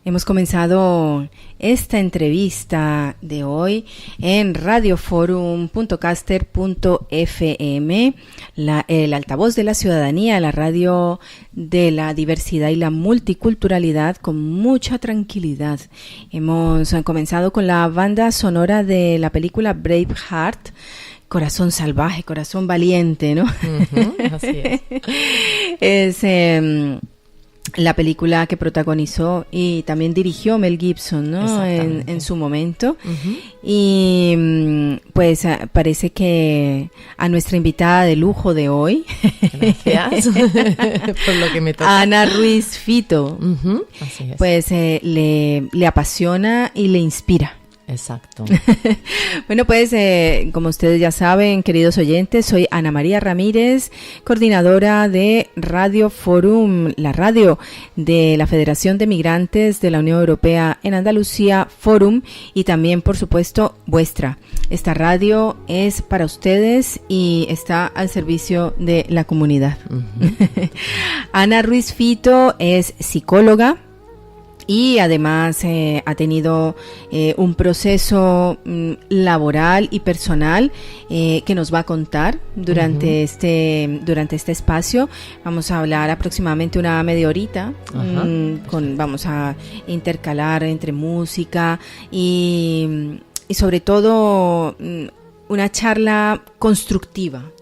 Hemos comenzado esta entrevista de hoy en radioforum.caster.fm, el altavoz de la ciudadanía, la radio de la diversidad y la multiculturalidad con mucha tranquilidad. Hemos comenzado con la banda sonora de la película Braveheart, Corazón salvaje, corazón valiente, ¿no? Así Es la película que protagonizó y también dirigió Mel Gibson, ¿no? En su momento. Y pues parece que a nuestra invitada de lujo de hoy, gracias por lo que me toca, Ana Ruiz Fito, así es. Pues le apasiona y le inspira. Exacto. Bueno, pues como ustedes ya saben, queridos oyentes, soy Ana María Ramírez, coordinadora de Radio Forum, la radio de la Federación de Migrantes de la Unión Europea en Andalucía, Forum, y también, por supuesto, vuestra. Esta radio es para ustedes y está al servicio de la comunidad. Ana Ruiz Fito es psicóloga, y además ha tenido un proceso laboral y personal que nos va a contar durante este espacio. Vamos a hablar aproximadamente una media horita. Vamos a intercalar entre música y sobre todo una charla constructiva.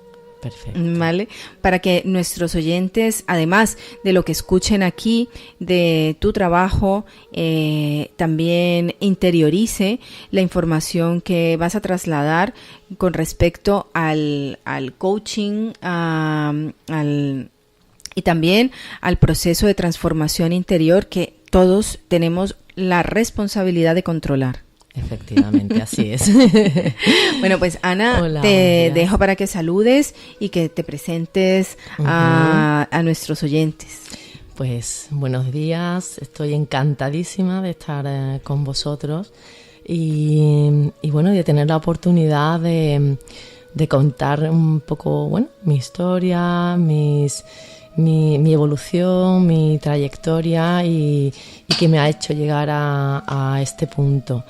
Perfecto. ¿Vale? Para que nuestros oyentes, además de lo que escuchen aquí, de tu trabajo, también interiorice la información que vas a trasladar con respecto al coaching, y también al proceso de transformación interior que todos tenemos la responsabilidad de controlar. Efectivamente, así es. Bueno, pues Ana, hola, te dejo para que saludes y que te presentes a nuestros oyentes. Pues buenos días, estoy encantadísima de estar con vosotros y bueno, de tener la oportunidad de contar un poco, bueno, mi historia, mi evolución, mi trayectoria y que me ha hecho llegar a este punto.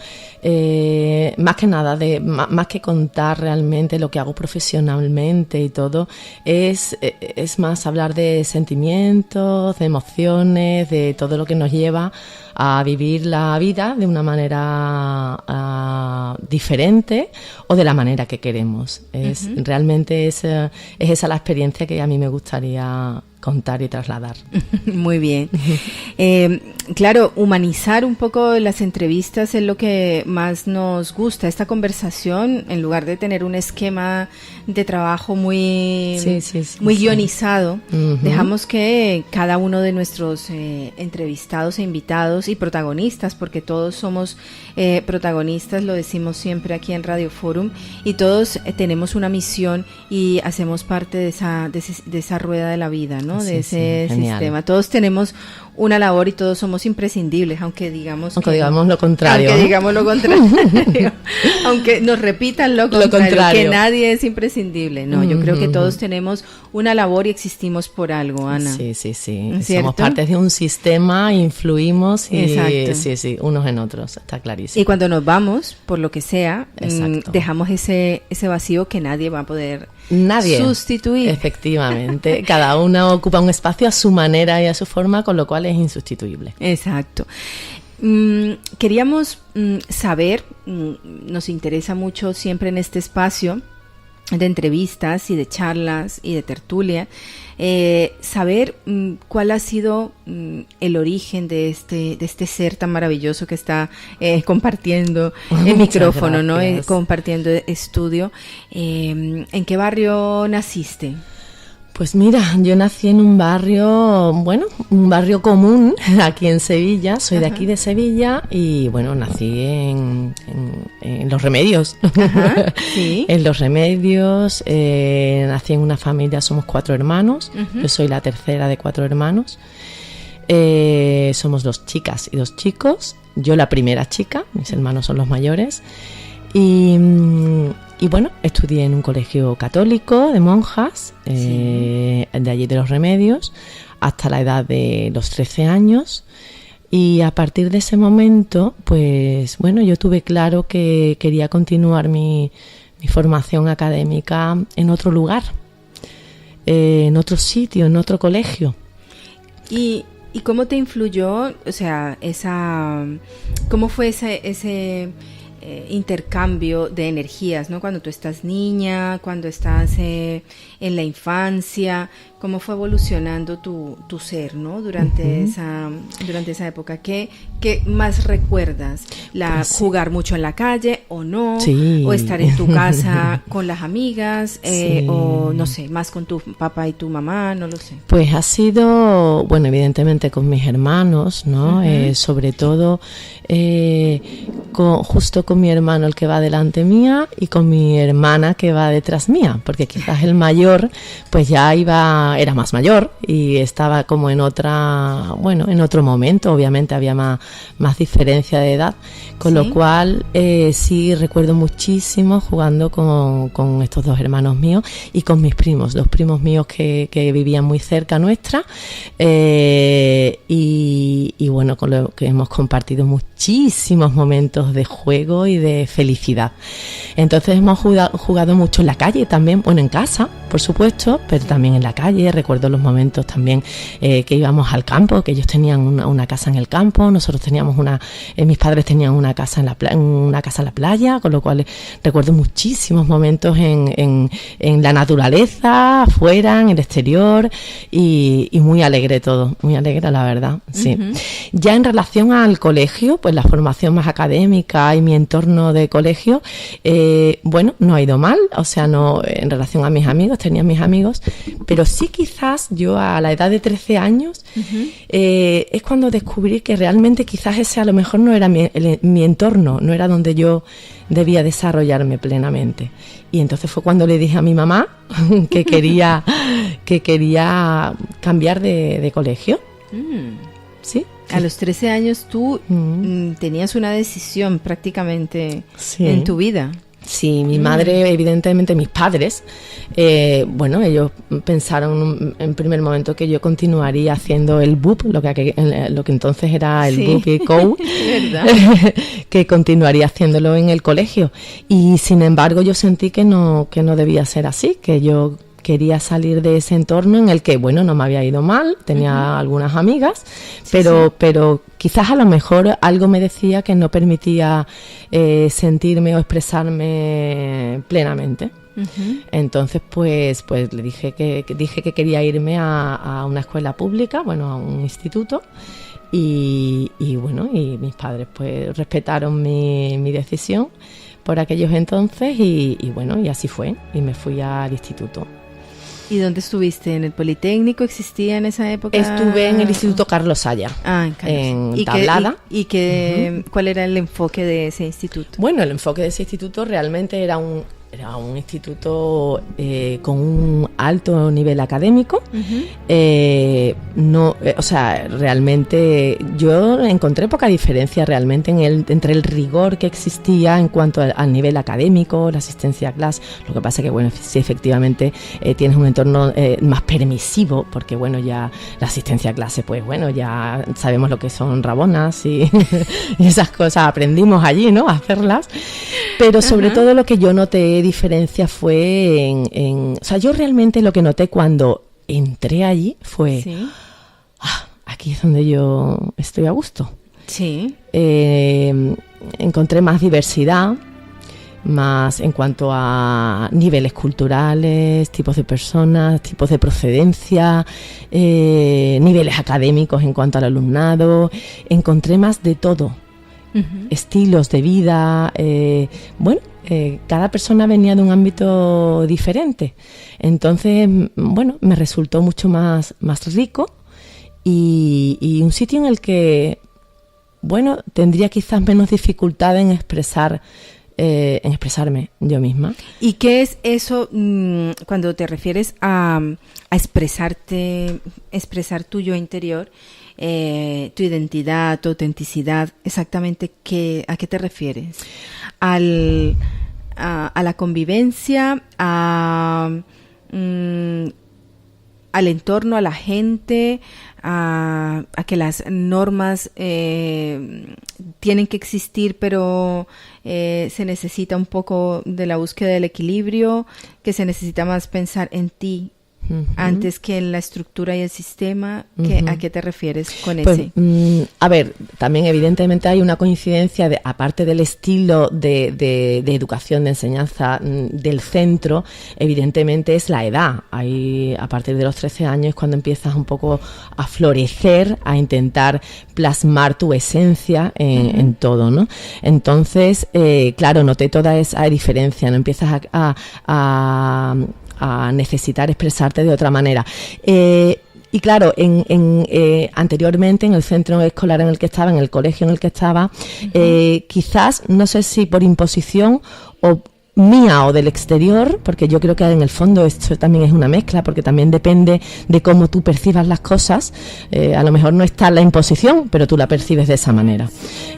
Más que nada, más que contar realmente lo que hago profesionalmente y todo, es más hablar de sentimientos, de emociones, de todo lo que nos lleva a vivir la vida de una manera diferente o de la manera que queremos. Realmente es esa la experiencia que a mí me gustaría contar y trasladar. Muy bien. Claro, humanizar un poco las entrevistas es lo que más nos gusta, esta conversación, en lugar de tener un esquema de trabajo muy guionizado. Dejamos que cada uno de nuestros entrevistados e invitados y protagonistas, porque todos somos protagonistas, lo decimos siempre aquí en Radio Forum, y todos tenemos una misión y hacemos parte de esa rueda de la vida, ¿no? De ese sistema. Todos tenemos una labor y todos somos imprescindibles, aunque digamos lo contrario. Aunque nos repitan lo contrario, que nadie es imprescindible. No, yo creo que todos tenemos una labor y existimos por algo, Ana. Sí. Somos parte de un sistema, influimos y unos en otros, está clarísimo. Y cuando nos vamos, por lo que sea, dejamos ese vacío que nadie va a poder sustituir. Efectivamente, cada uno ocupa un espacio a su manera y a su forma, con lo cual es insustituible. Exacto. Queríamos saber, nos interesa mucho siempre en este espacio de entrevistas y de charlas y de tertulia, saber cuál ha sido el origen de este ser tan maravilloso que está compartiendo el micrófono, ¿no? Compartiendo estudio. ¿En qué barrio naciste? Pues mira, yo nací en un barrio común aquí en Sevilla, soy de aquí de Sevilla y bueno, nací en Los Remedios. ¿Sí? En Los Remedios, nací en una familia, somos 4 hermanos, yo soy la tercera de 4 hermanos, somos 2 chicas y 2 chicos, yo la primera chica, mis hermanos son los mayores y bueno, estudié en un colegio católico de monjas, de allí de Los Remedios, hasta la edad de los 13 años Y a partir de ese momento, pues bueno, yo tuve claro que quería continuar mi formación académica en otro lugar, en otro sitio, en otro colegio. ¿Y cómo te influyó, o sea, cómo fue ese intercambio de energías, ¿no? Cuando tú estás niña, cuando estás en la infancia, cómo fue evolucionando tu ser, ¿no? Durante esa época. ¿Qué más recuerdas? Pues, ¿Jugar mucho en la calle o no? Sí. ¿O estar en tu casa con las amigas? Sí. O no sé, más con tu papá y tu mamá, no lo sé. Pues ha sido, bueno, evidentemente con mis hermanos, ¿no? Sobre todo justo con mi hermano, el que va delante mía, y con mi hermana, que va detrás mía, porque quizás el mayor pues ya era más mayor y estaba como en otro momento. Obviamente había más diferencia de edad, con lo cual sí recuerdo muchísimo jugando con estos dos hermanos míos y con mis primos, los primos míos que vivían muy cerca nuestra, y bueno, con lo que hemos compartido muchísimos momentos de juego y de felicidad. Entonces hemos jugado mucho en la calle también, bueno, en casa, por supuesto, pero también en la calle. Recuerdo los momentos también que íbamos al campo, que ellos tenían una casa en el campo, nosotros teníamos mis padres tenían una casa en la playa, con lo cual recuerdo muchísimos momentos en la naturaleza, afuera, en el exterior, y muy alegre todo, muy alegre la verdad, sí. Ya en relación al colegio, pues la formación más académica y mi entorno de colegio, bueno, no ha ido mal, o sea, no, en relación a mis amigos, tenía mis amigos, pero sí quizás yo a la edad de 13 años es cuando descubrí que realmente quizás ese a lo mejor no era mi entorno, no era donde yo debía desarrollarme plenamente. Y entonces fue cuando le dije a mi mamá que quería cambiar de colegio. ¿Sí? A los 13 años tú tenías una decisión prácticamente sí. en tu vida. Sí, mi madre, evidentemente mis padres, bueno, ellos pensaron en primer momento que yo continuaría haciendo el BUP, lo que entonces era el BUP y COU, que continuaría haciéndolo en el colegio. Y sin embargo yo sentí que no debía ser así, que yo quería salir de ese entorno en el que, bueno, no me había ido mal, tenía algunas amigas, pero quizás a lo mejor algo me decía que no permitía sentirme o expresarme plenamente. Entonces, pues le dije que quería irme a una escuela pública, bueno, a un instituto. Y bueno, y mis padres pues respetaron mi decisión por aquellos entonces y bueno, y así fue, y me fui al instituto. ¿Y dónde estuviste? ¿En el Politécnico? ¿Existía en esa época? Estuve en el Instituto Carlos Saya, en Tablada. ¿Y cuál era el enfoque de ese instituto? Bueno, el enfoque de ese instituto realmente era un instituto con un alto nivel académico. O sea, realmente yo encontré poca diferencia realmente entre el rigor que existía en cuanto al nivel académico, la asistencia a clase. Lo que pasa que, bueno, sí, efectivamente tienes un entorno más permisivo, porque, bueno, ya la asistencia a clase, pues, bueno, ya sabemos lo que son rabonas y, y esas cosas, aprendimos allí, ¿no?, a hacerlas. Pero sobre todo lo que yo noté diferencia fue o sea, yo realmente lo que noté cuando entré allí fue aquí es donde yo estoy a gusto. Sí. Encontré más diversidad, más en cuanto a niveles culturales, tipos de personas, tipos de procedencia, niveles académicos en cuanto al alumnado. Encontré más de todo. Estilos de vida, bueno, cada persona venía de un ámbito diferente, entonces, bueno, me resultó mucho más rico y un sitio en el que, bueno, tendría quizás menos dificultad en expresarme yo misma. ¿Y qué es eso cuando te refieres a expresarte, expresar tu yo interior? Tu identidad, tu autenticidad, exactamente a qué te refieres? A la convivencia, a al entorno, a la gente, a que las normas tienen que existir, pero se necesita un poco de la búsqueda del equilibrio, que se necesita más pensar en ti antes que en la estructura y el sistema. ¿A qué te refieres con ese? A ver, también evidentemente hay una coincidencia, aparte del estilo de educación, de enseñanza del centro, evidentemente es la edad. Ahí, a partir de los 13 años es cuando empiezas un poco a florecer, a intentar plasmar tu esencia en todo, ¿no? Entonces, claro, noté toda esa diferencia, no empiezas a necesitar expresarte de otra manera. Y claro, anteriormente en el centro escolar en el que estaba, en el colegio en el que estaba, quizás, no sé si por imposición o mía o del exterior, porque yo creo que en el fondo esto también es una mezcla, porque también depende de cómo tú percibas las cosas. A lo mejor no está la imposición, pero tú la percibes de esa manera.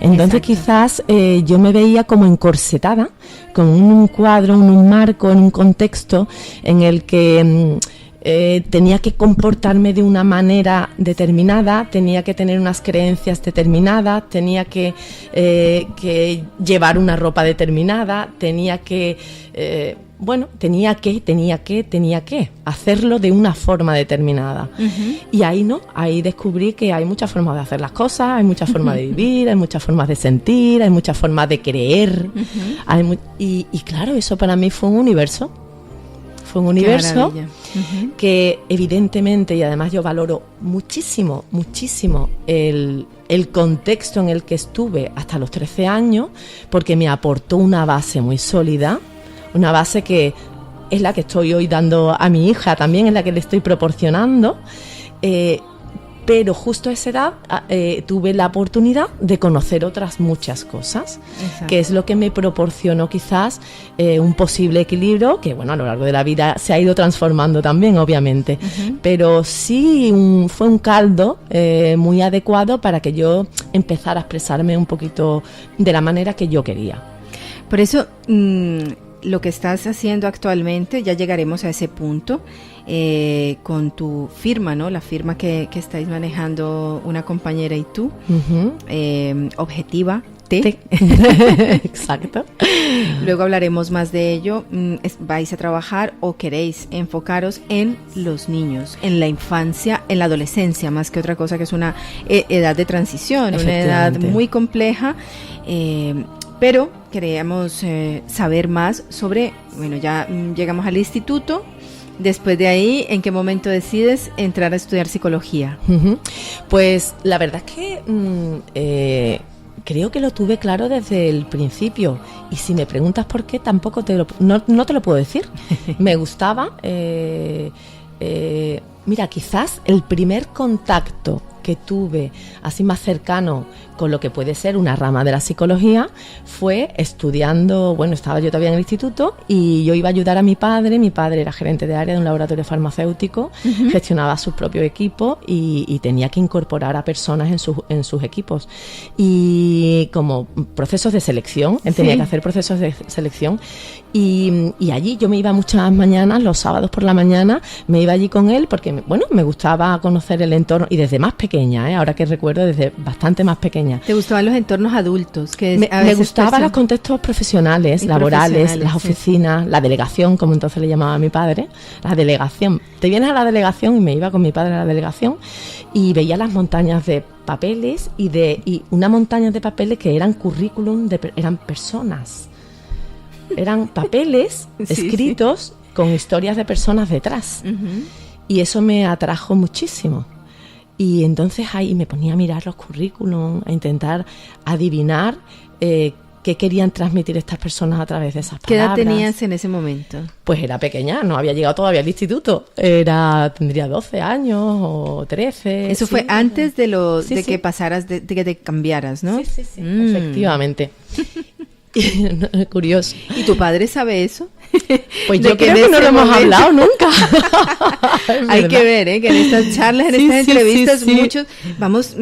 Entonces quizás yo me veía como encorsetada con un cuadro, en un marco, en un contexto en el que tenía que comportarme de una manera determinada, tenía que tener unas creencias determinadas, tenía que llevar una ropa determinada, tenía que hacerlo de una forma determinada. Y ahí descubrí que hay muchas formas de hacer las cosas, hay muchas formas de vivir, hay muchas formas de sentir, hay muchas formas de creer. Y claro, eso para mí fue un universo. Fue un universo que evidentemente, y además yo valoro muchísimo el contexto en el que estuve hasta los 13 años, porque me aportó una base muy sólida, una base que es la que estoy hoy dando a mi hija, también es la que le estoy proporcionando, pero justo a esa edad tuve la oportunidad de conocer otras muchas cosas. Exacto. Que es lo que me proporcionó quizás un posible equilibrio, que bueno, a lo largo de la vida se ha ido transformando también, obviamente, pero sí fue un caldo muy adecuado para que yo empezara a expresarme un poquito de la manera que yo quería. Por eso, lo que estás haciendo actualmente, ya llegaremos a ese punto, con tu firma, ¿no? La firma que estáis manejando una compañera y tú, Objetiva T. Exacto. Luego hablaremos más de ello. ¿Vais a trabajar o queréis enfocaros en los niños, en la infancia, en la adolescencia, más que otra cosa, que es una edad de transición, una edad muy compleja, pero queríamos saber más sobre, bueno, ya llegamos al instituto. Después de ahí, ¿en qué momento decides entrar a estudiar psicología? Pues la verdad es que creo que lo tuve claro desde el principio. Y si me preguntas por qué, tampoco no te lo puedo decir. Me gustaba. Mira, quizás el primer contacto que tuve así más cercano con lo que puede ser una rama de la psicología fue estudiando, bueno, estaba yo todavía en el instituto y yo iba a ayudar a mi padre era gerente de área de un laboratorio farmacéutico, gestionaba su propio equipo y tenía que incorporar a personas en sus equipos y como procesos de selección, él tenía que hacer procesos de selección y allí yo me iba muchas mañanas, los sábados por la mañana, me iba allí con él porque, bueno, me gustaba conocer el entorno y desde más pequeña, ahora que recuerdo, desde bastante más pequeña. ¿Te gustaban los entornos adultos? Que me gustaban los contextos profesionales, laborales, las oficinas, la delegación, como entonces le llamaba a mi padre, la delegación. Te vienes a la delegación y me iba con mi padre a la delegación y veía las montañas de papeles y una montaña de papeles que eran currículum, eran personas. Eran papeles escritos con historias de personas detrás. Y eso me atrajo muchísimo. Y entonces ahí me ponía a mirar los currículum, a intentar adivinar qué querían transmitir estas personas a través de esas palabras. ¿Qué edad tenías en ese momento? Pues era pequeña, no había llegado todavía al instituto. Tendría 12 años o 13. Eso fue antes de que pasaras, de que te cambiaras, ¿no? Sí, efectivamente. Curioso. ¿Y tu padre sabe eso? Pues yo creo que no lo hemos hablado nunca. Hay que ver, que en estas charlas, en estas entrevistas, muchos vamos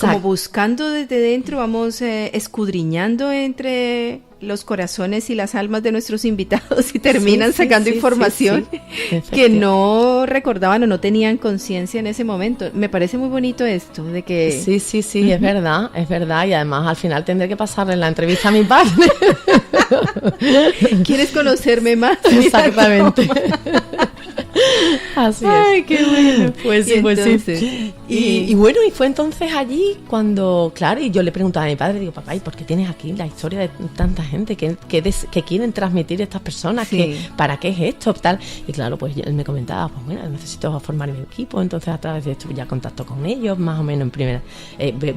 como buscando desde dentro, vamos escudriñando entre los corazones y las almas de nuestros invitados y terminan sacando información sí. que no recordaban o no tenían conciencia en ese momento. Me parece muy bonito esto de que... Sí, es verdad, y además al final tendré que pasarle la entrevista a mi padre. ¿Quieres conocerme más? Exactamente. Así es. Ay, qué bueno. Pues sí. Y bueno, y fue entonces allí cuando, claro, y yo le preguntaba a mi padre, digo, papá, ¿y por qué tienes aquí la historia de tanta gente que quieren transmitir estas personas? ¿Para qué es esto? Tal. Y claro, pues él me comentaba, pues bueno, necesito formar mi equipo, entonces a través de esto ya contacto con ellos, más o menos en primera,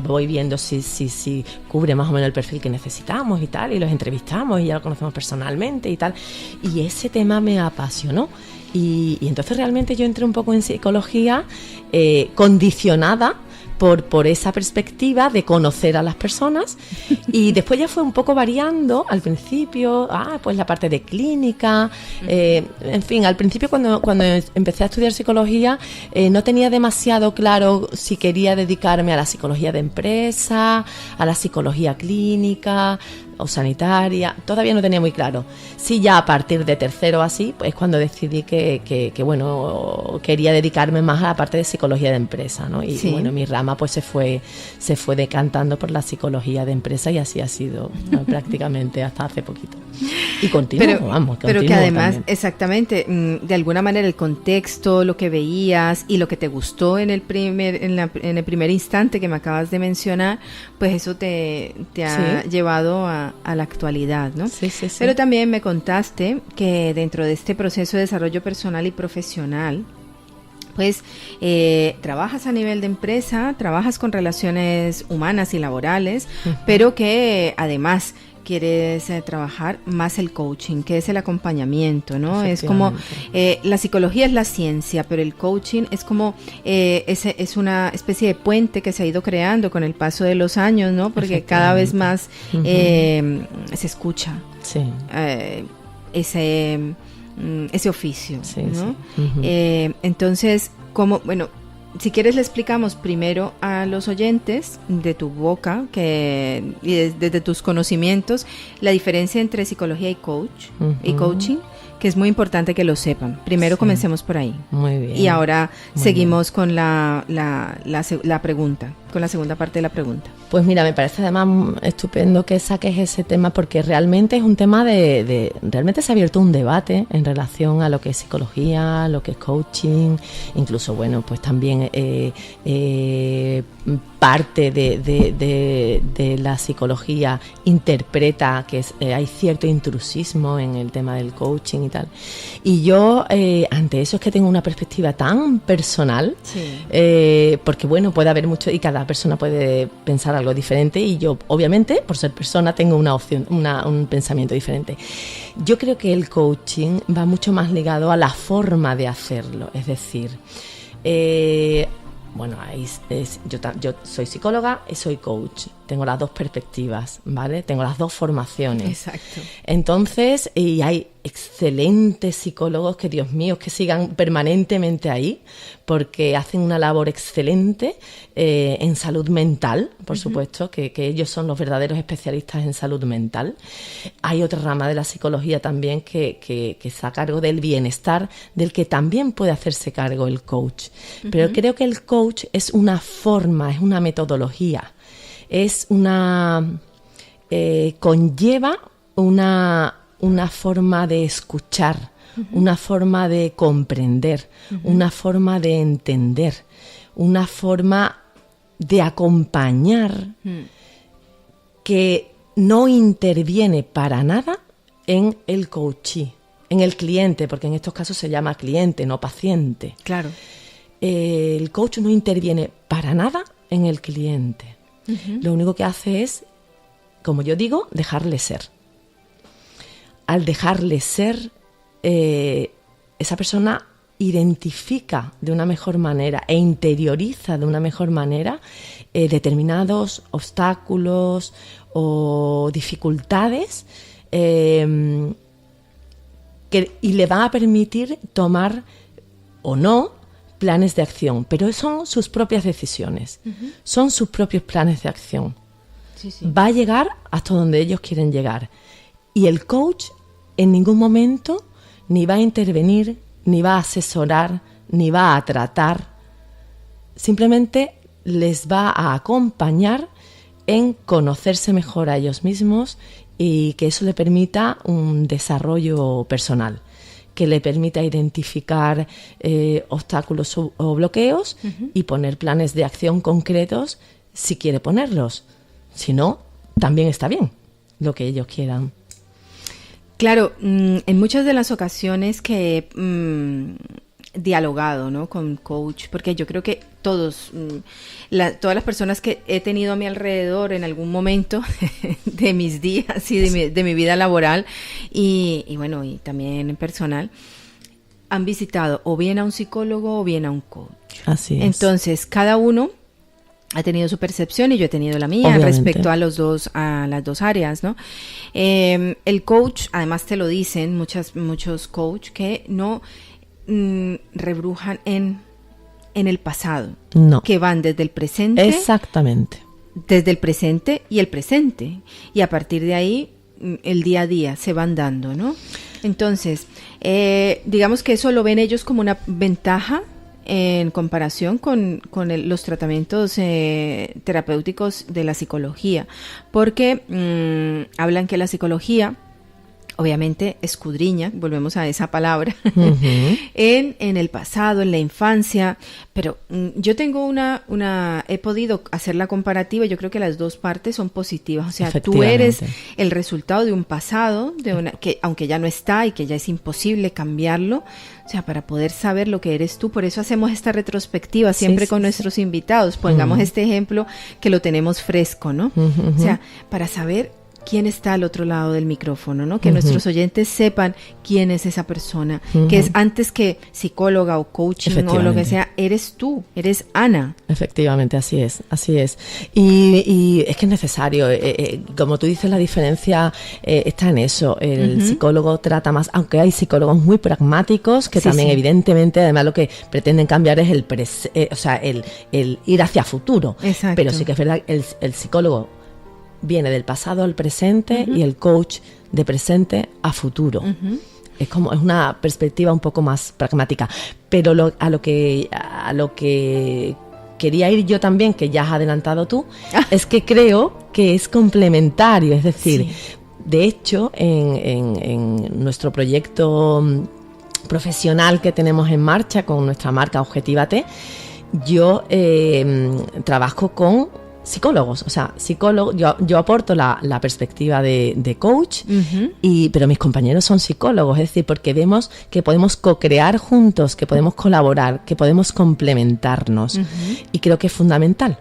voy viendo si cubre más o menos el perfil que necesitamos y tal, y los entrevistamos y ya lo conocemos personalmente y tal. Y ese tema me apasionó. Y entonces realmente yo entré un poco en psicología condicionada por esa perspectiva de conocer a las personas, y después ya fue un poco variando. Al principio, pues la parte de clínica, en fin, al principio cuando empecé a estudiar psicología no tenía demasiado claro si quería dedicarme a la psicología de empresa, a la psicología clínica o sanitaria, todavía no tenía muy claro. Sí, ya a partir de tercero así, pues cuando decidí que bueno, quería dedicarme más a la parte de psicología de empresa, ¿no? Y bueno, mi rama pues se fue decantando por la psicología de empresa, y así ha sido prácticamente hasta hace poquito. Y continúo, pero que además, también. Exactamente, de alguna manera el contexto, lo que veías y lo que te gustó en el primer instante que me acabas de mencionar, pues eso te ha llevado a la actualidad, ¿no? Sí. Pero también me contaste que dentro de este proceso de desarrollo personal y profesional, pues trabajas a nivel de empresa, trabajas con relaciones humanas y laborales, pero que además quieres trabajar más el coaching, que es el acompañamiento, ¿no? Es como, la psicología es la ciencia, pero el coaching es como, es una especie de puente que se ha ido creando con el paso de los años, ¿no? Porque cada vez más se escucha ese oficio, ¿no? Entonces, si quieres le explicamos primero a los oyentes de tu boca y desde tus conocimientos la diferencia entre psicología y coaching, que es muy importante que lo sepan. Primero comencemos por ahí. Muy bien. Y ahora seguimos con la pregunta, con la segunda parte de la pregunta. Pues mira, me parece además estupendo que saques ese tema, porque realmente es un tema realmente se ha abierto un debate en relación a lo que es psicología, lo que es coaching, incluso, bueno, pues también parte de la psicología interpreta que hay cierto intrusismo en el tema del coaching y tal. Y yo, ante eso, es que tengo una perspectiva tan personal, porque bueno, puede haber mucho y cada persona puede pensar algo diferente, y yo, obviamente, por ser persona, tengo un pensamiento diferente. Yo creo que el coaching va mucho más ligado a la forma de hacerlo, es decir, bueno, yo soy psicóloga y soy coach. Tengo las dos perspectivas, ¿vale? Tengo las dos formaciones. Exacto. Entonces, y hay excelentes psicólogos que, Dios mío, que sigan permanentemente ahí, porque hacen una labor excelente en salud mental, por supuesto, que ellos son los verdaderos especialistas en salud mental. Hay otra rama de la psicología también que está a cargo del bienestar, del que también puede hacerse cargo el coach. Pero creo que el coach es una forma, es una metodología, es conlleva una forma de escuchar, una forma de comprender, una forma de entender, una forma de acompañar que no interviene para nada en el coachee, en el cliente, porque en estos casos se llama cliente, no paciente. Claro. El coach no interviene para nada en el cliente. Lo único que hace es, como yo digo, dejarle ser. Al dejarle ser, esa persona identifica de una mejor manera e interioriza de una mejor manera determinados obstáculos o dificultades y le va a permitir tomar o no planes de acción, pero son sus propias decisiones, son sus propios planes de acción. Va a llegar hasta donde ellos quieren llegar. Y el coach en ningún momento ni va a intervenir, ni va a asesorar, ni va a tratar. Simplemente les va a acompañar en conocerse mejor a ellos mismos y que eso le permita un desarrollo personal, que le permita identificar obstáculos o bloqueos y poner planes de acción concretos si quiere ponerlos. Si no, también está bien lo que ellos quieran. Claro, en muchas de las ocasiones que dialogado, ¿no?, con coach, porque yo creo que todas las personas que he tenido a mi alrededor en algún momento de mis días y de mi vida laboral y bueno, y también en personal, han visitado o bien a un psicólogo o bien a un coach. Así es. Entonces, cada uno ha tenido su percepción y yo he tenido la mía. Obviamente. Respecto a las dos áreas, ¿no? El coach, además te lo dicen muchos coach que no rebrujan en el pasado, no, que van desde el presente, exactamente, desde el presente y el presente, y a partir de ahí el día a día se van dando, ¿no? Entonces, digamos que eso lo ven ellos como una ventaja en comparación con los tratamientos terapéuticos de la psicología, porque hablan que la psicología obviamente escudriña, volvemos a esa palabra, en el pasado, en la infancia, pero yo tengo he podido hacer la comparativa, yo creo que las dos partes son positivas, o sea, tú eres el resultado de un pasado, que aunque ya no está y que ya es imposible cambiarlo, o sea, para poder saber lo que eres tú, por eso hacemos esta retrospectiva siempre con nuestros invitados, pongamos este ejemplo que lo tenemos fresco, ¿no? O sea, para saber quién está al otro lado del micrófono, ¿no? Que nuestros oyentes sepan quién es esa persona, que es antes que psicóloga o coaching o lo que sea, eres tú, eres Ana. Efectivamente, así es. Y es que es necesario, como tú dices, la diferencia está en eso. El psicólogo trata más, aunque hay psicólogos muy pragmáticos que también evidentemente, además lo que pretenden cambiar es el ir hacia futuro. Exacto. Pero sí que es verdad, el psicólogo viene del pasado al presente y el coach de presente a futuro. Es una perspectiva un poco más pragmática. Pero a lo que quería ir yo también, que ya has adelantado tú, es que creo que es complementario. Es decir, de hecho, en nuestro proyecto profesional que tenemos en marcha con nuestra marca Objetívate, yo trabajo con psicólogos, o sea, yo aporto la perspectiva de coach, pero mis compañeros son psicólogos, es decir, porque vemos que podemos co-crear juntos, que podemos colaborar, que podemos complementarnos, y creo que es fundamental.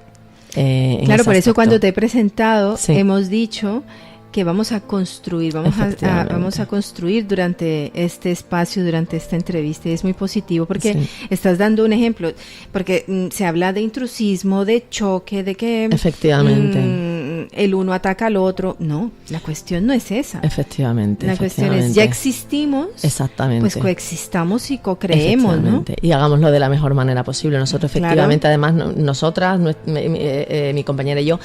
Claro, por eso cuando te he presentado, hemos dicho que vamos a construir, vamos a construir durante este espacio, durante esta entrevista, y es muy positivo porque estás dando un ejemplo, porque se habla de intrusismo, de choque, de que el uno ataca al otro. No, la cuestión no es esa. La cuestión es, ya existimos, pues coexistamos y co-creemos, ¿no? Y hagámoslo de la mejor manera posible. Nosotros efectivamente, además, nosotras, mi compañera y yo,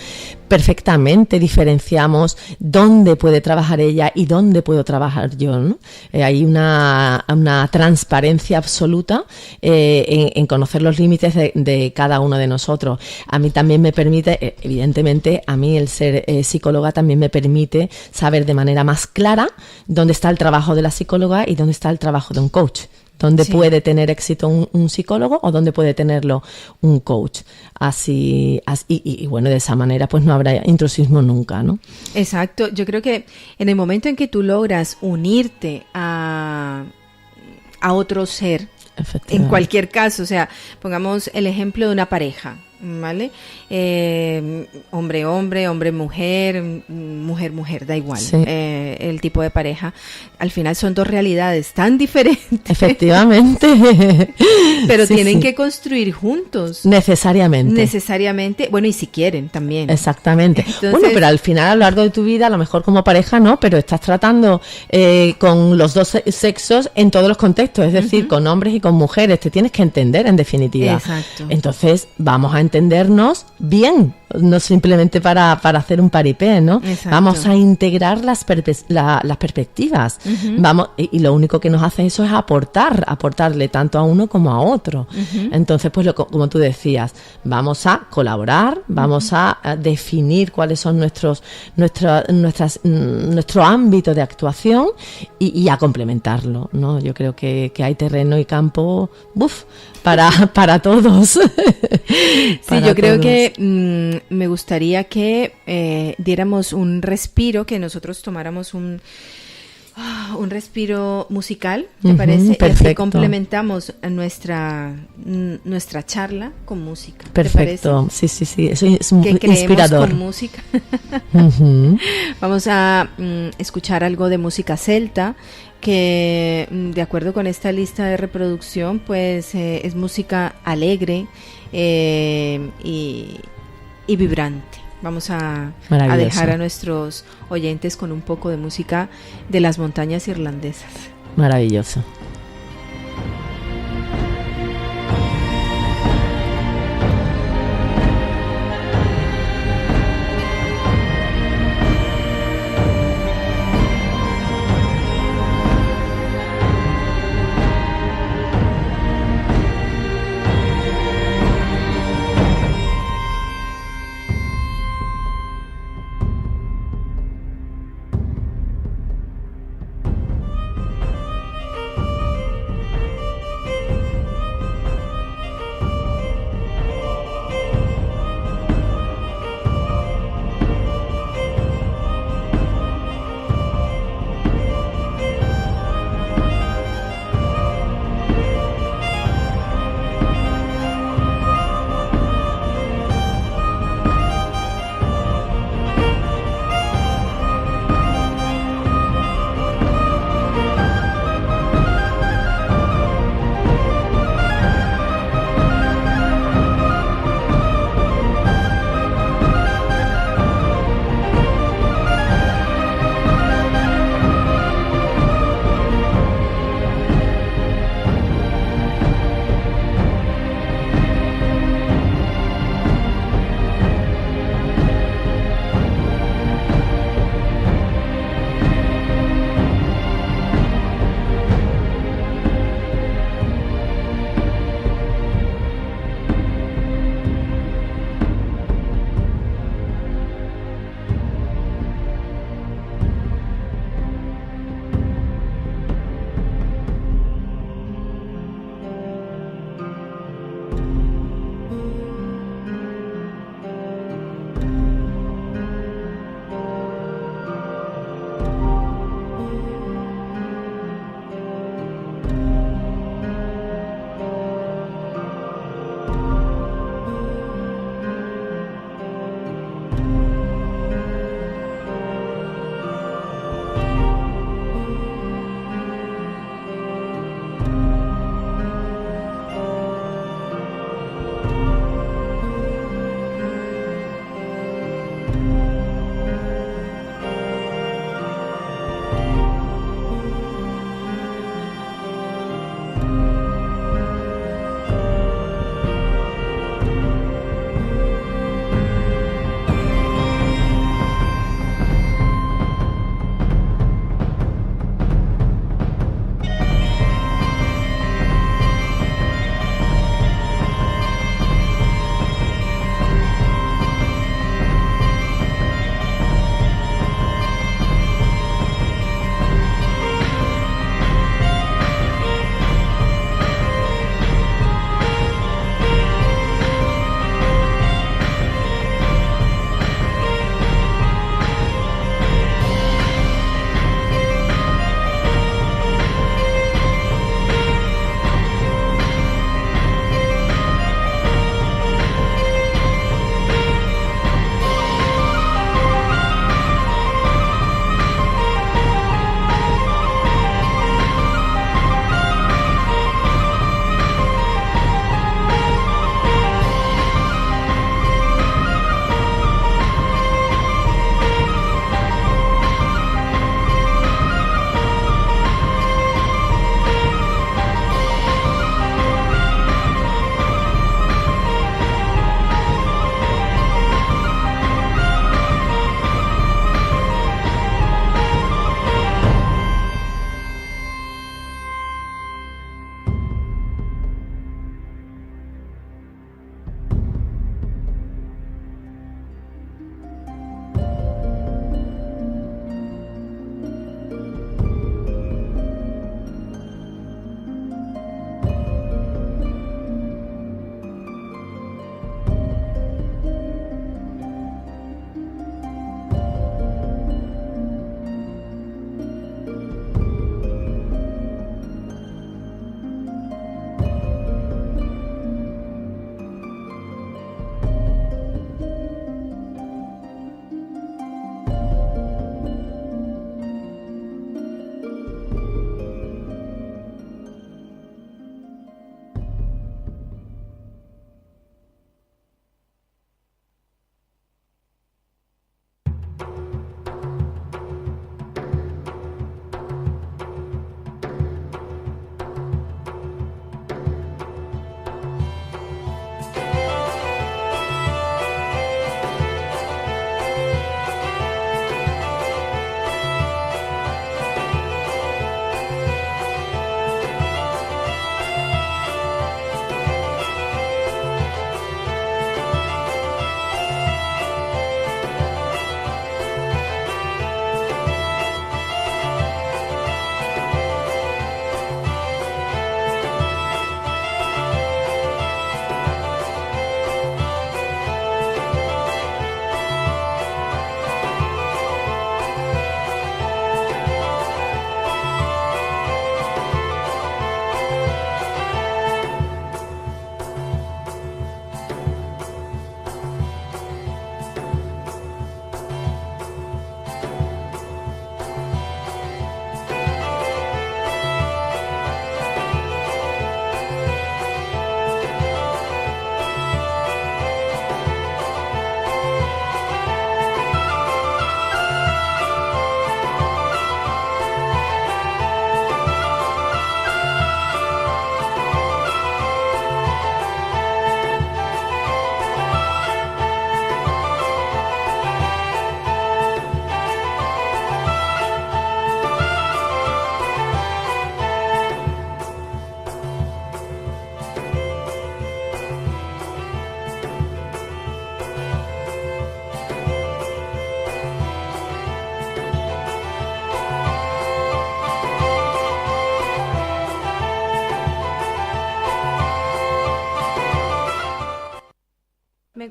perfectamente diferenciamos dónde puede trabajar ella y dónde puedo trabajar yo, ¿no? Hay una transparencia absoluta en conocer los límites de cada uno de nosotros. A mí también me permite, evidentemente, a mí el ser psicóloga también me permite saber de manera más clara dónde está el trabajo de la psicóloga y dónde está el trabajo de un coach. ¿Dónde puede tener éxito un psicólogo o dónde puede tenerlo un coach? Así y bueno, de esa manera pues no habrá intrusismo nunca, ¿no? Exacto. Yo creo que en el momento en que tú logras unirte a otro ser, en cualquier caso, o sea, pongamos el ejemplo de una pareja, ¿vale? Hombre, mujer, mujer, da igual. El tipo de pareja. Al final son dos realidades tan diferentes. Efectivamente. Pero tienen que construir juntos. Necesariamente. Bueno, y si quieren también. Exactamente. Entonces, bueno, pero al final, a lo largo de tu vida, a lo mejor como pareja no, pero estás tratando con los dos sexos en todos los contextos. Es decir, con hombres y con mujeres. Te tienes que entender, en definitiva. Exacto. Entonces, vamos a entendernos bien, no simplemente para hacer un paripé, ¿no? Exacto. Vamos a integrar las perspectivas. Vamos, y lo único que nos hace eso es aportarle tanto a uno como a otro. Entonces, pues como tú decías, vamos a colaborar, vamos a definir cuáles son nuestro ámbito de actuación y a complementarlo, ¿no? Yo creo que hay terreno y campo para todos. Sí, yo creo que me gustaría que diéramos un respiro, que nosotros tomáramos un respiro musical, ¿te parece? Perfecto. Y así complementamos nuestra charla con música. Perfecto, ¿te parece? sí, eso es muy que inspirador. Con música. Vamos a escuchar algo de música celta, que de acuerdo con esta lista de reproducción, pues es música alegre y vibrante. Vamos a dejar a nuestros oyentes con un poco de música de las montañas irlandesas. Maravilloso.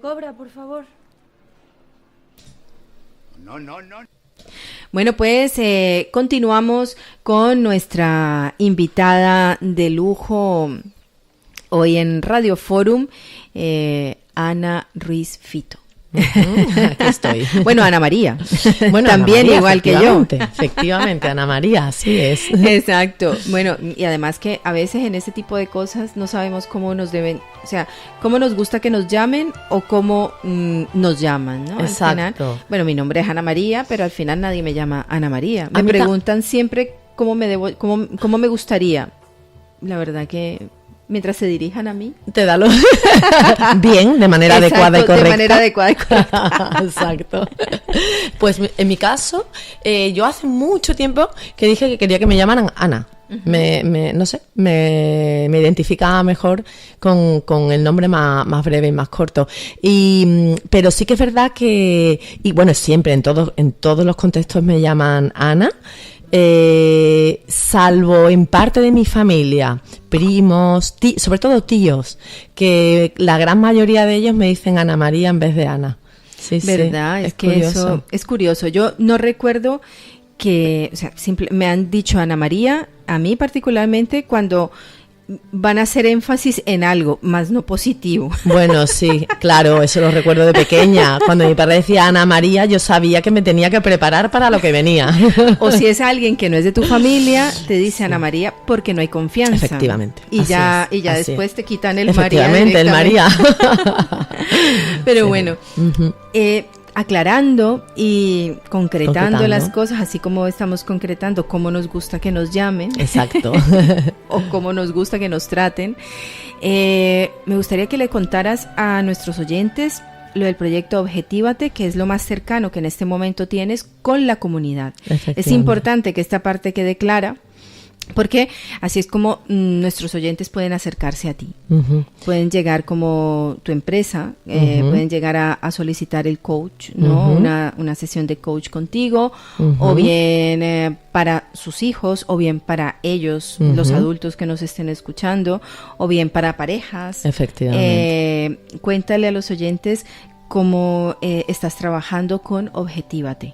Cobra, por favor. No. Bueno, pues continuamos con nuestra invitada de lujo hoy en Radio Forum, Ana Ruiz Fito. Aquí estoy. Bueno, Ana María. Bueno, también Ana María, igual que yo. Efectivamente, Ana María, así es. Exacto. Bueno, y además que a veces en ese tipo de cosas no sabemos cómo nos deben, o sea, cómo nos gusta que nos llamen o cómo nos llaman, ¿no? Exacto. Al final, bueno, mi nombre es Ana María, pero al final nadie me llama Ana María. Me preguntan siempre cómo me gustaría. La verdad que mientras se dirijan a mí, te da lo bien, de manera adecuada y correcta. De manera adecuada y correcta. Exacto. Pues en mi caso, yo hace mucho tiempo que dije que quería que me llamaran Ana. No sé, me identificaba mejor con el nombre más breve y más corto. Pero sí que es verdad que, y bueno, siempre en todos los contextos me llaman Ana. Salvo en parte de mi familia, primos, sobre todo tíos, que la gran mayoría de ellos me dicen Ana María en vez de Ana. Sí, ¿verdad? Es que curioso. Eso es curioso. Yo no recuerdo que, o sea, me han dicho Ana María, a mí particularmente, cuando van a hacer énfasis en algo, más no positivo. Bueno, sí, claro, eso lo recuerdo de pequeña. Cuando mi padre decía Ana María, yo sabía que me tenía que preparar para lo que venía. O si es alguien que no es de tu familia, te dice Ana María porque no hay confianza. Efectivamente. Y ya después te quitan el María. Efectivamente, el María. Pero sí. Bueno, aclarando y concretando las cosas, así como estamos concretando cómo nos gusta que nos llamen. Exacto. O cómo nos gusta que nos traten. Me gustaría que le contaras a nuestros oyentes lo del proyecto Objetívate, que es lo más cercano que en este momento tienes con la comunidad. Es importante que esta parte quede clara, porque así es como nuestros oyentes pueden acercarse a ti. Pueden llegar como tu empresa, pueden llegar a solicitar el coach, ¿no? Una sesión de coach contigo, o bien para sus hijos, o bien para ellos, los adultos que nos estén escuchando, o bien para parejas. Efectivamente. Cuéntale a los oyentes cómo estás trabajando con Objetívate.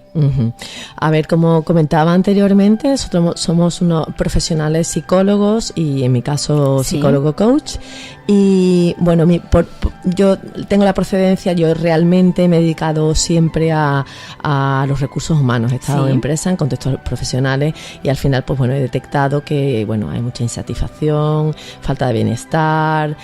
A ver, como comentaba anteriormente, nosotros somos unos profesionales psicólogos y en mi caso psicólogo coach. Y bueno, yo tengo la procedencia, yo realmente me he dedicado siempre a los recursos humanos. He estado en empresas, en contextos profesionales, y al final pues bueno, he detectado que bueno, hay mucha insatisfacción, falta de bienestar,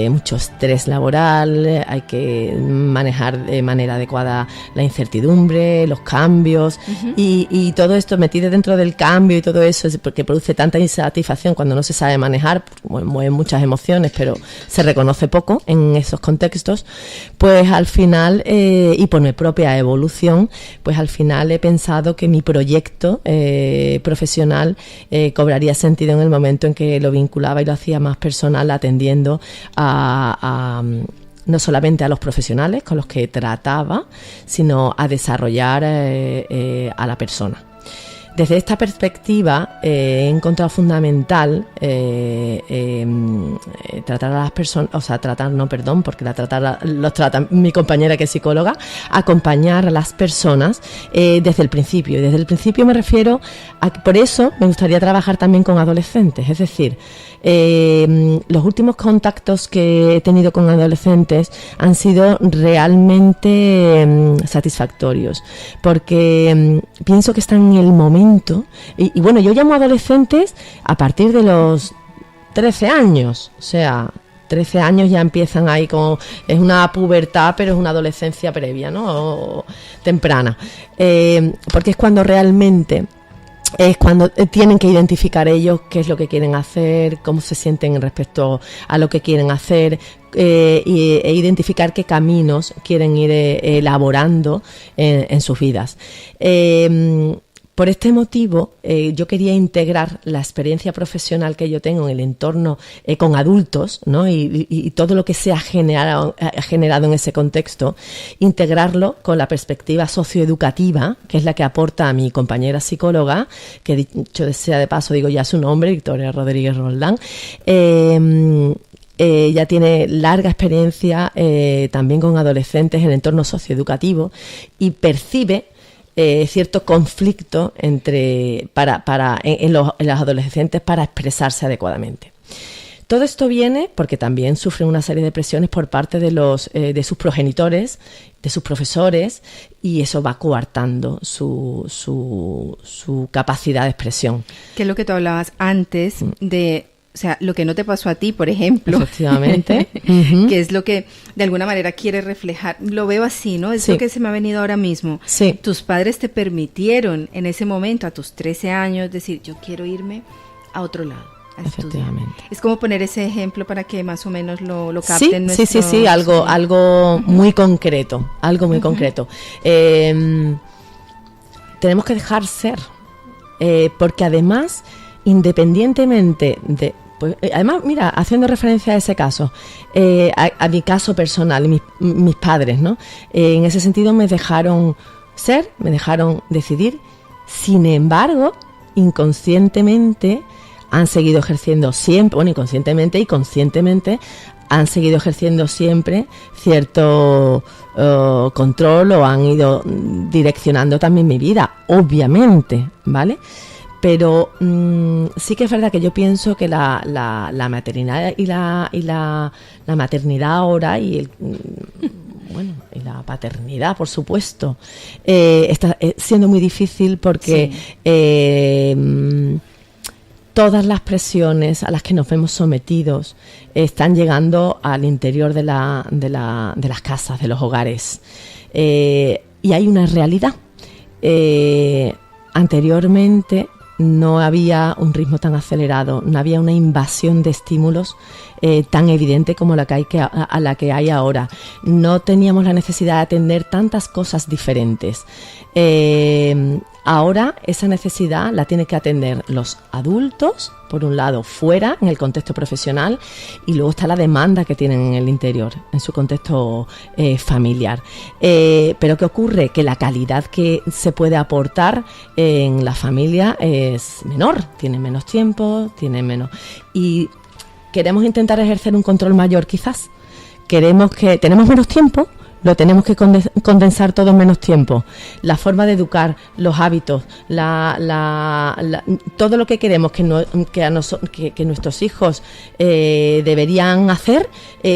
mucho estrés laboral, hay que manejar de manera adecuada la incertidumbre, los cambios, y todo esto metido dentro del cambio y todo eso es porque produce tanta insatisfacción cuando no se sabe manejar, mueven muchas emociones, pero se reconoce poco en esos contextos. Pues al final, y por mi propia evolución, pues al final he pensado que mi proyecto profesional cobraría sentido en el momento en que lo vinculaba y lo hacía más personal, atendiendo a no solamente a los profesionales con los que trataba, sino a desarrollar a la persona. Desde esta perspectiva he encontrado fundamental tratar a las personas, o sea, porque los trata mi compañera que es psicóloga, acompañar a las personas desde el principio. Y desde el principio me refiero a que por eso me gustaría trabajar también con adolescentes, es decir, los últimos contactos que he tenido con adolescentes han sido realmente satisfactorios, porque pienso que están en el momento, y bueno, yo llamo adolescentes a partir de los 13 años, o sea, 13 años ya empiezan ahí con, es una pubertad, pero es una adolescencia previa, ¿no? O temprana, porque es cuando realmente es cuando tienen que identificar ellos qué es lo que quieren hacer, cómo se sienten respecto a lo que quieren hacer, e identificar qué caminos quieren ir elaborando en sus vidas. Por este motivo, yo quería integrar la experiencia profesional que yo tengo en el entorno con adultos, ¿no? Y todo lo que se ha generado en ese contexto, integrarlo con la perspectiva socioeducativa, que es la que aporta a mi compañera psicóloga, que dicho sea de paso, digo ya su nombre, Victoria Rodríguez Roldán, ya tiene larga experiencia también con adolescentes en entornos socioeducativos y percibe cierto conflicto en los adolescentes para expresarse adecuadamente. Todo esto viene porque también sufren una serie de presiones por parte de sus progenitores, de sus profesores, y eso va coartando su capacidad de expresión. Que es lo que tú hablabas antes de, o sea, lo que no te pasó a ti, por ejemplo. Efectivamente. Que es lo que de alguna manera quiere reflejar. Lo veo así, ¿no? Es lo que se me ha venido ahora mismo. Sí. Tus padres te permitieron en ese momento, a tus 13 años, decir, yo quiero irme a otro lado. Efectivamente. Es como poner ese ejemplo para que más o menos lo capten. Sí, algo muy concreto, concreto. Tenemos que dejar ser, porque además, independientemente de... Pues, además, mira, haciendo referencia a ese caso, a mi caso personal, mis padres, ¿no? En ese sentido me dejaron ser, me dejaron decidir. Sin embargo, inconscientemente han seguido ejerciendo siempre, bueno, inconscientemente y conscientemente, han seguido ejerciendo siempre cierto control, o han ido direccionando también mi vida, obviamente, ¿vale? Pero sí que es verdad que yo pienso que la maternidad y la maternidad ahora y y la paternidad, por supuesto, está siendo muy difícil porque todas las presiones a las que nos vemos sometidos están llegando al interior de las casas, de los hogares. Y hay una realidad. Anteriormente no había un ritmo tan acelerado, no había una invasión de estímulos tan evidente como la que hay ahora. No teníamos la necesidad de atender tantas cosas diferentes. Ahora esa necesidad la tienen que atender los adultos, por un lado, fuera, en el contexto profesional, y luego está la demanda que tienen en el interior, en su contexto familiar. Pero ¿qué ocurre? Que la calidad que se puede aportar en la familia es menor, tiene menos tiempo, y queremos intentar ejercer un control mayor quizás. Tenemos menos tiempo, lo tenemos que condensar todo en menos tiempo. La forma de educar, los hábitos, todo lo que queremos que nuestros hijos deberían hacer,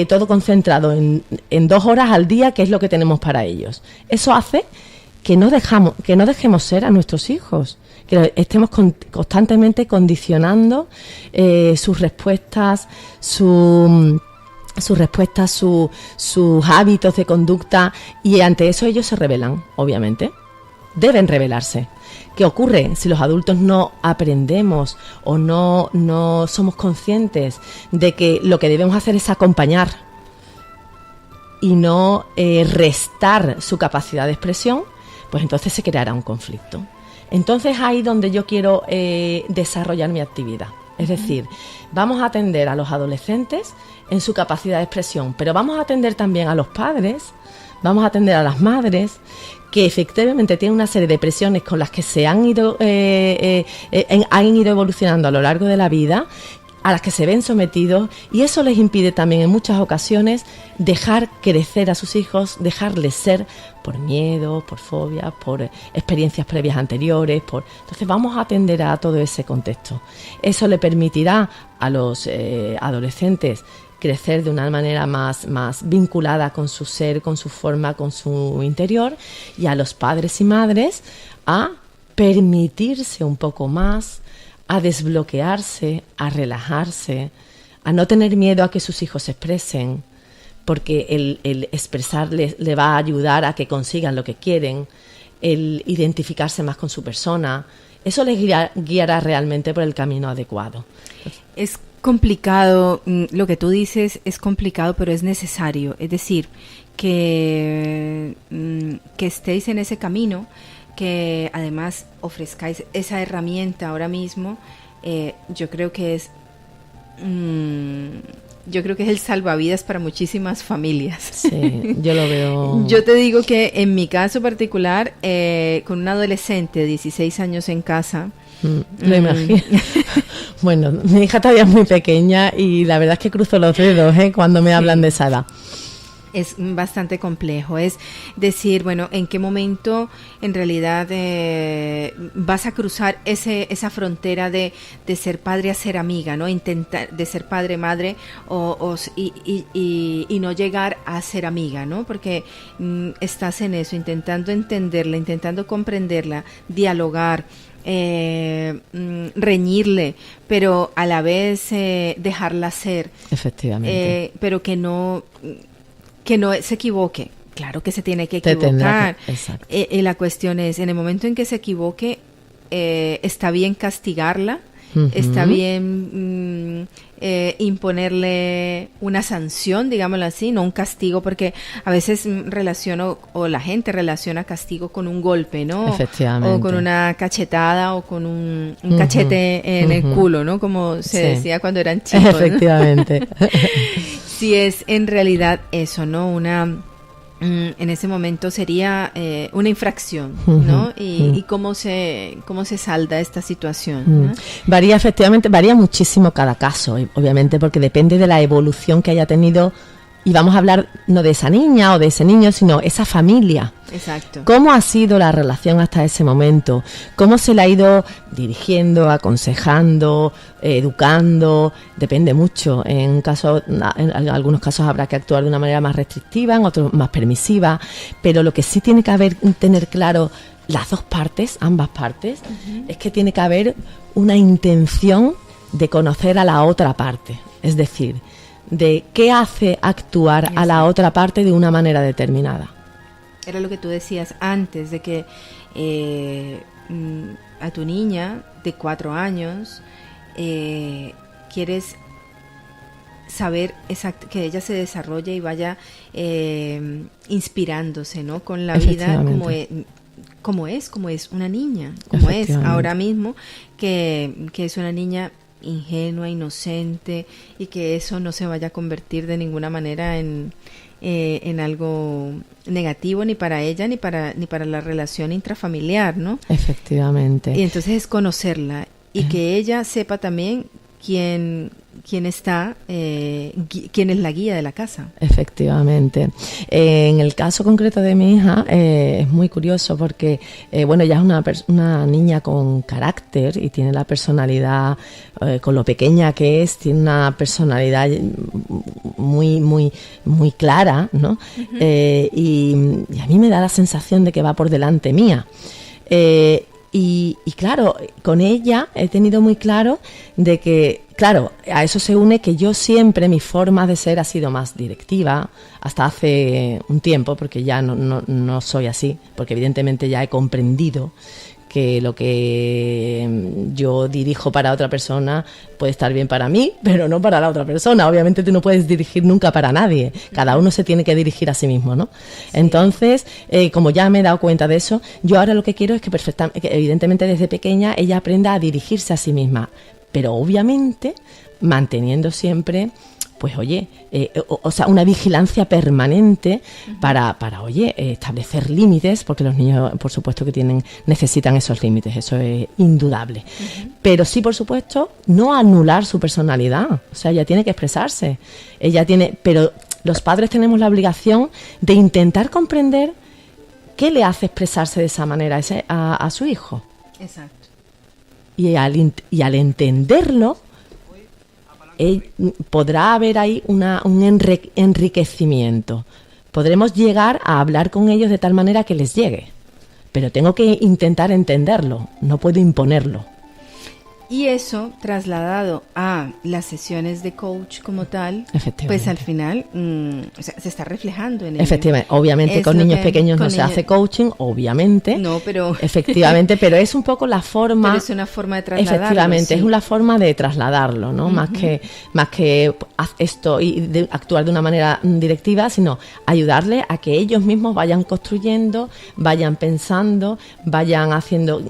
todo concentrado en 2 horas al día, que es lo que tenemos para ellos. Eso hace que no dejemos ser a nuestros hijos, que estemos constantemente condicionando sus respuestas, sus hábitos de conducta, y ante eso ellos se rebelan, obviamente. Deben rebelarse. ¿Qué ocurre si los adultos no aprendemos o no somos conscientes de que lo que debemos hacer es acompañar y no restar su capacidad de expresión? Pues entonces se creará un conflicto. Entonces ahí donde yo quiero desarrollar mi actividad. Es decir, vamos a atender a los adolescentes en su capacidad de expresión, pero vamos a atender también a los padres, vamos a atender a las madres, que efectivamente tienen una serie de presiones con las que se han ido evolucionando a lo largo de la vida, a las que se ven sometidos, y eso les impide también en muchas ocasiones dejar crecer a sus hijos, dejarles ser, por miedo, por fobia, por experiencias previas anteriores. Entonces vamos a atender a todo ese contexto. Eso le permitirá a los adolescentes crecer de una manera más vinculada con su ser, con su forma, con su interior, y a los padres y madres a permitirse un poco más, a desbloquearse, a relajarse, a no tener miedo a que sus hijos se expresen, porque el expresarles le va a ayudar a que consigan lo que quieren, el identificarse más con su persona. Eso les guiará realmente por el camino adecuado. Es complicado, lo que tú dices es complicado, pero es necesario. Es decir, que estéis en ese camino, que además ofrezcáis esa herramienta ahora mismo, yo creo que es el salvavidas para muchísimas familias. Sí, yo lo veo. Yo te digo que en mi caso particular, con un adolescente de 16 años en casa, lo imagino. Bueno, mi hija todavía es muy pequeña y la verdad es que cruzo los dedos cuando me hablan de esa edad. Es bastante complejo, es decir, bueno, en qué momento en realidad vas a cruzar esa frontera de ser padre a ser amiga, ¿no? Intentar de ser padre, madre y no llegar a ser amiga, ¿no? Porque estás en eso, intentando entenderla, intentando comprenderla, dialogar, reñirle, pero a la vez dejarla ser. Efectivamente. Pero que no se equivoque. Claro que se tiene que equivocar. Exacto. La cuestión es, en el momento en que se equivoque, está bien castigarla, está bien imponerle una sanción, digámoslo así, no un castigo, porque a veces la gente relaciona castigo con un golpe, ¿no? Efectivamente. O con una cachetada o con un cachete en el culo, ¿no? Como se decía cuando eran chicos, ¿no? Efectivamente. Si es en realidad eso, ¿no? En ese momento sería una infracción, ¿no? Y cómo se salda esta situación, ¿no? Varía muchísimo cada caso, obviamente, porque depende de la evolución que haya tenido. Y vamos a hablar no de esa niña o de ese niño, sino esa familia. Exacto. ¿Cómo ha sido la relación hasta ese momento? ¿Cómo se la ha ido dirigiendo, aconsejando, educando? Depende mucho. En algunos casos habrá que actuar de una manera más restrictiva, en otros más permisiva. Pero lo que sí tiene que tener claro las dos partes, ambas partes, es que tiene que haber una intención de conocer a la otra parte. Es decir, de qué hace actuar a la otra parte de una manera determinada. Era lo que tú decías antes, de que a tu niña de 4 años quieres saber que ella se desarrolle y vaya inspirándose, ¿no? Con la vida como es una niña, como es ahora mismo, que es una niña ingenua, inocente, y que eso no se vaya a convertir de ninguna manera en algo negativo ni para ella ni para la relación intrafamiliar, ¿no? Efectivamente. Y entonces es conocerla y que ella sepa también quién está, quién es la guía de la casa. Efectivamente. En el caso concreto de mi hija es muy curioso porque, ella es una niña con carácter y tiene la personalidad, con lo pequeña que es, tiene una personalidad muy, muy, muy clara, ¿no? Y a mí me da la sensación de que va por delante mía. Y claro, con ella he tenido muy claro de que, claro, a eso se une que yo siempre, mi forma de ser ha sido más directiva, hasta hace un tiempo, porque ya no soy así, porque evidentemente ya he comprendido que lo que yo dirijo para otra persona puede estar bien para mí, pero no para la otra persona. Obviamente tú no puedes dirigir nunca para nadie. Cada uno se tiene que dirigir a sí mismo, ¿no? Sí. Entonces, como ya me he dado cuenta de eso, yo ahora lo que quiero es que evidentemente desde pequeña ella aprenda a dirigirse a sí misma, pero obviamente manteniendo siempre, pues oye, una vigilancia permanente para establecer límites, porque los niños, por supuesto, que necesitan esos límites, eso es indudable. Pero sí, por supuesto, no anular su personalidad, o sea, ella tiene que expresarse, pero los padres tenemos la obligación de intentar comprender qué le hace expresarse de esa manera a su hijo. Exacto. Y al entenderlo, podrá haber ahí un enriquecimiento. Podremos llegar a hablar con ellos de tal manera que les llegue, pero tengo que intentar entenderlo, no puedo imponerlo. Y eso, trasladado a las sesiones de coach como tal, pues al final se está reflejando en ello. Efectivamente, obviamente con niños pequeños no se hace coaching, obviamente. No, pero... Efectivamente, pero es un poco la forma... Pero es una forma de trasladarlo. Efectivamente, sí. Es una forma de trasladarlo, ¿no? Más que haz esto y actuar de una manera directiva, sino ayudarle a que ellos mismos vayan construyendo, vayan pensando, vayan haciendo,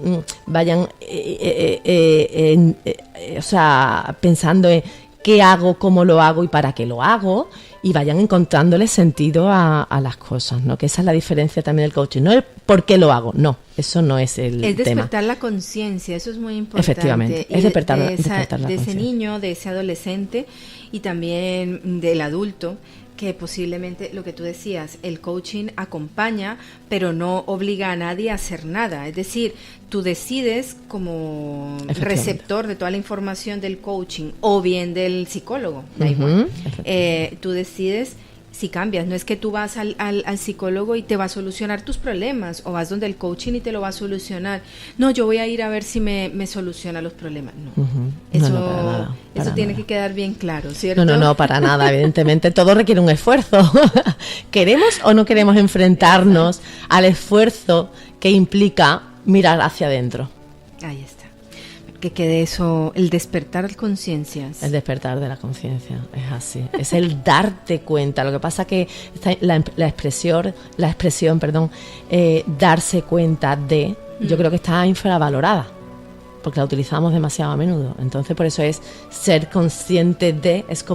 pensando en qué hago, cómo lo hago y para qué lo hago, y vayan encontrándole sentido a las cosas, ¿no? Que esa es la diferencia también del coaching. No es por qué lo hago, no, eso no es el tema. Es despertar la conciencia, eso es muy importante. Efectivamente, es despertar la conciencia. De ese niño, de ese adolescente y también del adulto, que posiblemente, lo que tú decías, el coaching acompaña, pero no obliga a nadie a hacer nada. Es decir, tú decides como receptor de toda la información del coaching o bien del psicólogo, da igual. Tú decides si cambias. No es que tú vas al psicólogo y te va a solucionar tus problemas, o vas donde el coaching y te lo va a solucionar. No, yo voy a ir a ver si me soluciona los problemas. No, eso tiene que quedar bien claro, ¿cierto? No, para nada. Evidentemente todo requiere un esfuerzo. ¿Queremos o no queremos enfrentarnos al esfuerzo que implica mirar hacia adentro? Ahí está. Que quede eso, el despertar conciencias. El despertar de la conciencia, es así. Es el darte cuenta. Lo que pasa que la expresión, darse cuenta de, yo creo que está infravalorada, porque la utilizamos demasiado a menudo. Entonces, por eso es ser consciente de, es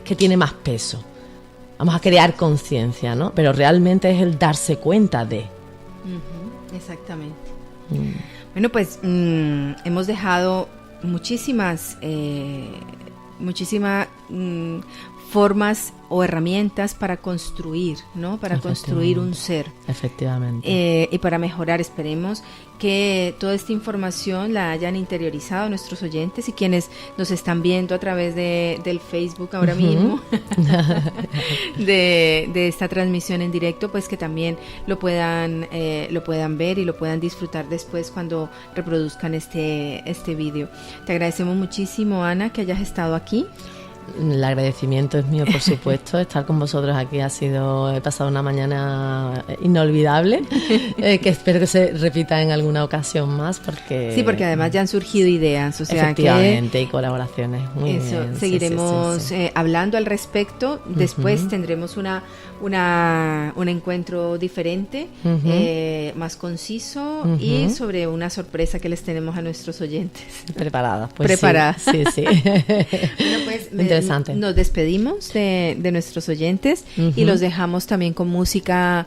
que tiene más peso. Vamos a crear conciencia, ¿no? Pero realmente es el darse cuenta de. Exactamente. Bueno, pues hemos dejado muchísimas formas o herramientas para construir, ¿no? Para construir un ser. Efectivamente. Y para mejorar. Esperemos que toda esta información la hayan interiorizado nuestros oyentes y quienes nos están viendo a través del Facebook ahora mismo, de esta transmisión en directo, pues que también lo puedan ver y lo puedan disfrutar después cuando reproduzcan este vídeo. Te agradecemos muchísimo, Ana, que hayas estado aquí. El agradecimiento es mío, por supuesto. Estar con vosotros aquí he pasado una mañana inolvidable, que espero que se repita en alguna ocasión más, porque... Sí, porque además ya han surgido ideas, o sea, efectivamente, y colaboraciones. Muy eso, bien. Seguiremos sí. Hablando al respecto. Después tendremos un encuentro diferente, más conciso y sobre una sorpresa que les tenemos a nuestros oyentes. Preparadas, pues. Preparadas. Sí. Bueno, pues interesante. Nos despedimos de nuestros oyentes y los dejamos también con música,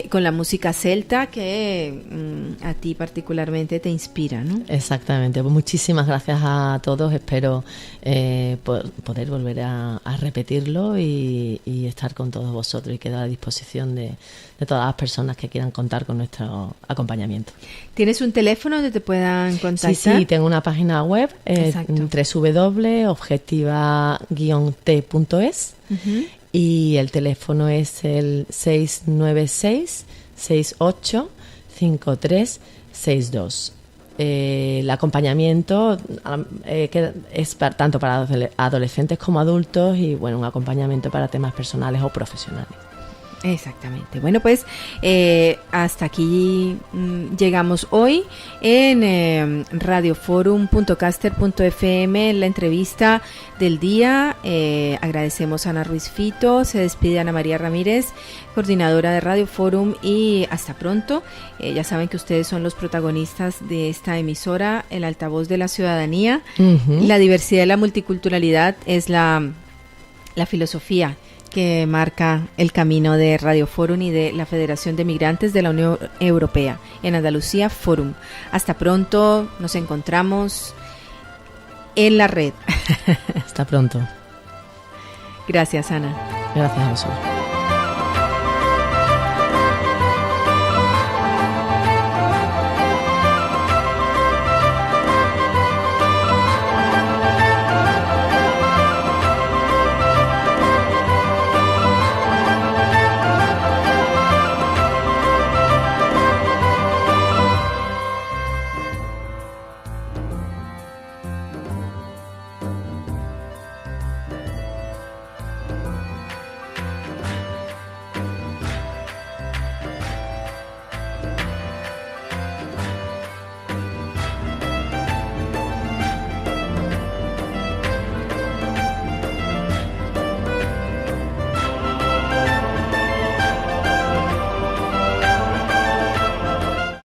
con la música celta que a ti particularmente te inspira, ¿no? Exactamente. Pues muchísimas gracias a todos. Espero poder volver a repetirlo y estar con todos vosotros, y quedo a disposición de todas las personas que quieran contar con nuestro acompañamiento. ¿Tienes un teléfono donde te puedan contactar? Sí, tengo una página web, www.objetiva-t.es, y el teléfono es el 696-685362. El acompañamiento que es tanto para adolescentes como adultos, y bueno, un acompañamiento para temas personales o profesionales. Exactamente. Bueno, pues hasta aquí llegamos hoy en radioforum.caster.fm, en la entrevista del día. Agradecemos a Ana Ruiz Fito, se despide Ana María Ramírez, coordinadora de Radio Forum, y hasta pronto. Ya saben que ustedes son los protagonistas de esta emisora, el altavoz de la ciudadanía. La diversidad y la multiculturalidad es la filosofía que marca el camino de Radio Forum y de la Federación de Migrantes de la Unión Europea. En Andalucía, Forum. Hasta pronto, nos encontramos en la red. Hasta pronto. Gracias, Ana. Gracias a vosotros.